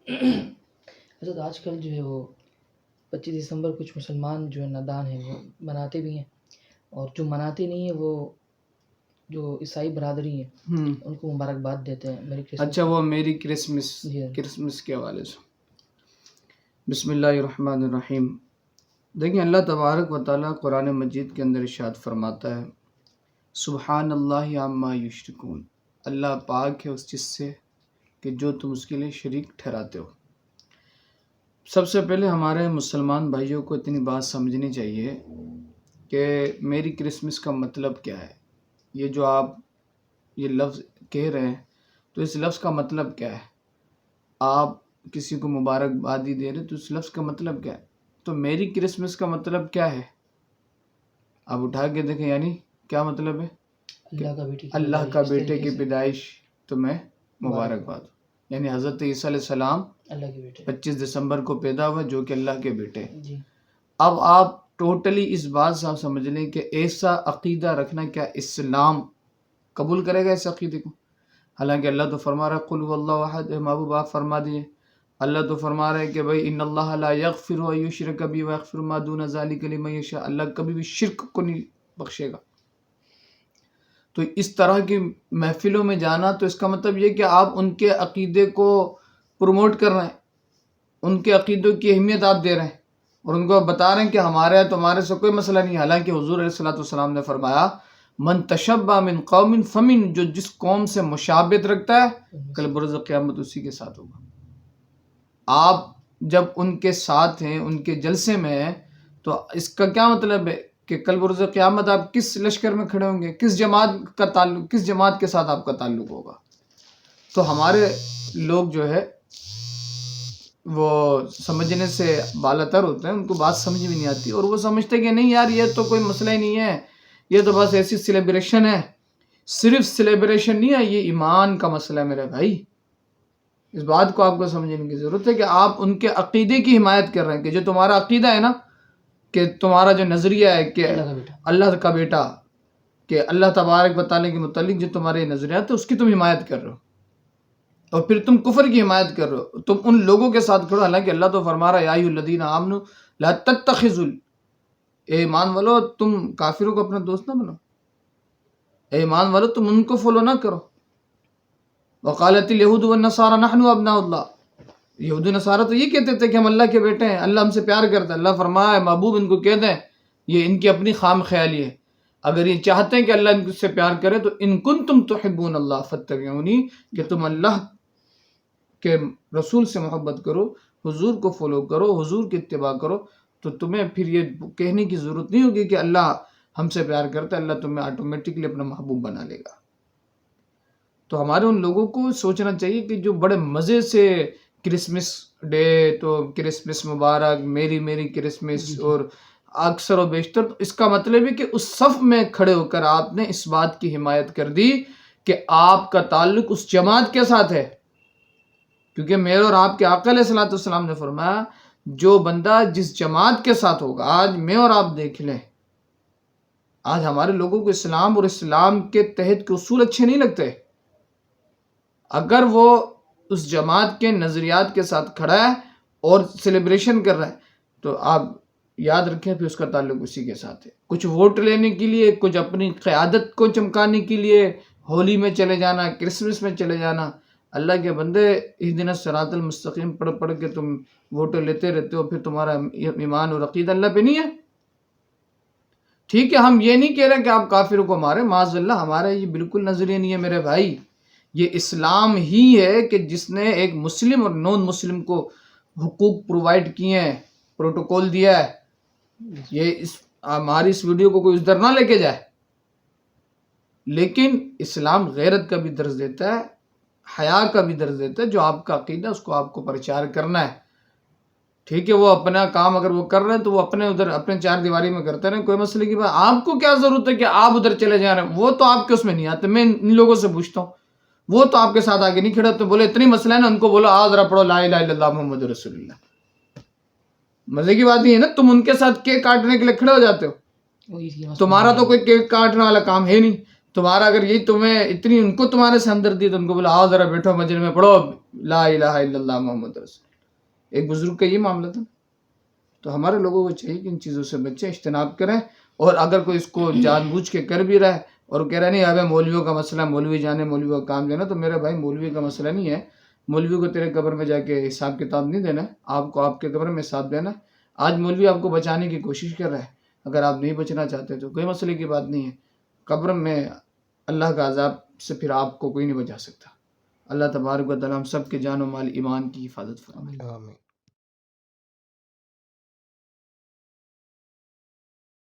حضرت آج کل جو ہے وہ 25 دسمبر کچھ مسلمان جو ہے نادان ہیں وہ مناتے بھی ہیں، اور جو مناتے نہیں ہیں وہ جو عیسائی برادری ہیں ان کو مبارکباد دیتے ہیں میری کرسمس۔ اچھا، وہ میری کرسمس جی کرسمس کے حوالے سے بسم اللہ الرحمن الرحیم۔ دیکھیں، اللہ تبارک و تعالیٰ قرآن مجید کے اندر ارشاد فرماتا ہے، سبحان اللہ عما یشرکون، اللہ پاک ہے اس چیز سے کہ جو تم اس کے لیے شریک ٹھہراتے ہو۔ سب سے پہلے ہمارے مسلمان بھائیوں کو اتنی بات سمجھنی چاہیے کہ میری کرسمس کا مطلب کیا ہے۔ یہ جو آپ یہ لفظ کہہ رہے ہیں تو اس لفظ کا مطلب کیا ہے؟ آپ کسی کو مبارکبادی دے رہے تو اس لفظ کا مطلب کیا ہے؟ تو میری کرسمس کا مطلب کیا ہے؟ آپ اٹھا کے دیکھیں، یعنی کیا مطلب ہے؟ اللہ کا بیٹے کی پیدائش تمہیں مبارکباد، یعنی حضرت عیسیٰ علیہ السلام 25 دسمبر کو پیدا ہوئے جو کہ اللہ کے بیٹے۔ اب آپ ٹوٹلی اس بات سے آپ سمجھ لیں کہ ایسا عقیدہ رکھنا کیا اسلام قبول کرے گا اس عقیدے کو؟ حالانکہ اللہ تو فرما رہا ہے قل هو اللہ احد، محبوب آپ فرما دیے، اللہ تو فرما رہا ہے کہ بھائی ان اللہ لا یغفر ان یشرک بہ ویغفر ما دون ذلک لمن یشاء، اللہ کبھی بھی شرک کو نہیں بخشے گا۔ تو اس طرح کی محفلوں میں جانا تو اس کا مطلب یہ کہ آپ ان کے عقیدے کو پروموٹ کر رہے ہیں، ان کے عقیدوں کی اہمیت آپ دے رہے ہیں اور ان کو بتا رہے ہیں کہ ہمارے تمہارے سے کوئی مسئلہ نہیں۔ حالانکہ حضور علیہ الصلوۃ والسلام نے فرمایا من تشبہ من قوم فمن، جو جس قوم سے مشابہت رکھتا ہے کل بروز قیامت اسی کے ساتھ ہوگا۔ آپ جب ان کے ساتھ ہیں، ان کے جلسے میں ہیں، تو اس کا کیا مطلب ہے کہ کل بروز قیامت آپ کس لشکر میں کھڑے ہوں گے، کس جماعت کا تعلق، کس جماعت کے ساتھ آپ کا تعلق ہوگا۔ تو ہمارے لوگ جو ہے وہ سمجھنے سے بالا تر ہوتے ہیں، ان کو بات سمجھ بھی نہیں آتی اور وہ سمجھتے کہ نہیں یار یہ تو کوئی مسئلہ ہی نہیں ہے، یہ تو بس ایسی سیلیبریشن ہے۔ صرف سیلیبریشن نہیں ہے، یہ ایمان کا مسئلہ ہے میرے بھائی۔ اس بات کو آپ کو سمجھنے کی ضرورت ہے کہ آپ ان کے عقیدے کی حمایت کر رہے ہیں، کہ جو تمہارا عقیدہ ہے نا، کہ تمہارا جو نظریہ ہے کہ اللہ کا بیٹا، کہ اللہ تبارک و تعالیٰ کے متعلق جو تمہارے نظریات ہے اس کی تم حمایت کر رہے ہو، اور پھر تم کفر کی حمایت کر رہے ہو، تم ان لوگوں کے ساتھ کھڑو۔ حالانکہ اللہ تو فرما رہا ہے یا ایھا الذین آمنوا لا تتخذوا، اے ایمان والو تم کافروں کو اپنا دوست نہ بناؤ، اے ایمان والو تم ان کو فالو نہ کرو۔ وقالت الیہود والنصارى نحن ابناء اللہ، یہود و نصارہ تو یہ کہتے تھے کہ ہم اللہ کے بیٹے ہیں، اللہ ہم سے پیار کرتا ہے۔ اللہ فرمایا محبوب ان کو کہہ دیں یہ ان کی اپنی خام خیالی ہے، اگر یہ چاہتے ہیں کہ اللہ ان سے پیار کرے تو ان کنتم تحبون اللہ فاتبعونی، کہ تم اللہ کے رسول سے محبت کرو، حضور کو فالو کرو، حضور کی اتباع کرو، تو تمہیں پھر یہ کہنے کی ضرورت نہیں ہوگی کہ اللہ ہم سے پیار کرتا ہے، اللہ تمہیں آٹومیٹکلی اپنا محبوب بنا لے گا۔ تو ہمارے ان لوگوں کو سوچنا چاہیے کہ جو بڑے مزے سے کرسمس ڈے، تو کرسمس مبارک، میری کرسمس، اور اکثر و بیشتر اس کا مطلب ہے کہ اس صف میں کھڑے ہو کر آپ نے اس بات کی حمایت کر دی کہ آپ کا تعلق اس جماعت کے ساتھ ہے، کیونکہ میرے اور آپ کے آقا علیہ الصلوۃ والسلام نے فرمایا جو بندہ جس جماعت کے ساتھ ہوگا، آج میں اور آپ دیکھ لیں، آج ہمارے لوگوں کو اسلام اور اسلام کے تحت کے اصول اچھے نہیں لگتے، اگر وہ اس جماعت کے نظریات کے ساتھ کھڑا ہے اور سیلیبریشن کر رہا ہے تو آپ یاد رکھیں پھر اس کا تعلق اسی کے ساتھ ہے۔ کچھ ووٹ لینے کے لیے، کچھ اپنی قیادت کو چمکانے کے لیے ہولی میں چلے جانا، کرسمس میں چلے جانا، اللہ کے بندے اہدنا الصراط المستقیم پڑھ پڑھ کے تم ووٹ لیتے رہتے ہو، پھر تمہارا ایمان اور عقیدہ اللہ پہ نہیں ہے۔ ٹھیک ہے، ہم یہ نہیں کہہ رہے کہ آپ کافروں کو مارے، معاذ اللہ، ہمارا یہ بالکل نظریہ نہیں ہے میرے بھائی۔ یہ اسلام ہی ہے کہ جس نے ایک مسلم اور نون مسلم کو حقوق پرووائڈ کیے ہیں، پروٹوکول دیا ہے۔ یہ ہماری اس ویڈیو کو کوئی ادھر نہ لے کے جائے، لیکن اسلام غیرت کا بھی درس دیتا ہے، حیا کا بھی درس دیتا ہے۔ جو آپ کا عقیدہ اس کو آپ کو پرچار کرنا ہے، ٹھیک ہے، وہ اپنا کام اگر وہ کر رہے ہیں تو وہ اپنے ادھر اپنے چار دیواری میں کرتے رہیں، کوئی مسئلے کی بات۔ آپ کو کیا ضرورت ہے کہ آپ ادھر چلے جا رہے ہیں، وہ تو آپ کے اس میں نہیں آتے۔ میں ان لوگوں سے پوچھتا ہوں، وہ تو آپ کے ساتھ آگے نہیں کھڑے، تو بولے اتنی مسئلہ ہے نا، ان کو بولو آؤ ذرا پڑھو لا الہ الا اللہ محمد رسول اللہ۔ مزے کی بات یہ ہے نا، تم ان کے ساتھ کیک کاٹنے کے لیے کھڑے ہو جاتے ہو، تمہارا تو کوئی کیک کاٹنے والا کام ہے نہیں، تمہارا اگر یہی تمہیں اتنی ان کو تمہارے سے ہمدردی تو ان کو بولا آؤ ذرا بیٹھو مسجد میں پڑھو لا الہ الا اللہ محمد رسول. ایک بزرگ کا یہ معاملہ تھا. تو ہمارے لوگوں کو چاہیے کہ ان چیزوں سے بچیں، اجتناب کریں. اور اگر کوئی اس کو جان بوجھ کے کر بھی رہا ہے اور کہہ رہا نہیں ابے مولویوں کا مسئلہ، مولوی جانے، مولویوں کا کام جانا، تو میرے بھائی مولوی کا مسئلہ نہیں ہے. مولوی کو تیرے قبر میں جا کے حساب کتاب نہیں دینا، آپ کو آپ کے قبر میں حساب دینا. آج مولوی آپ کو بچانے کی کوشش کر رہا ہے، اگر آپ نہیں بچنا چاہتے تو کوئی مسئلے کی بات نہیں ہے. قبر میں اللہ کا عذاب سے پھر آپ کو کوئی نہیں بچا سکتا. اللہ تبارک و تعالی ہم سب کے جان و مال ایمان کی حفاظت فرمائے. آمین.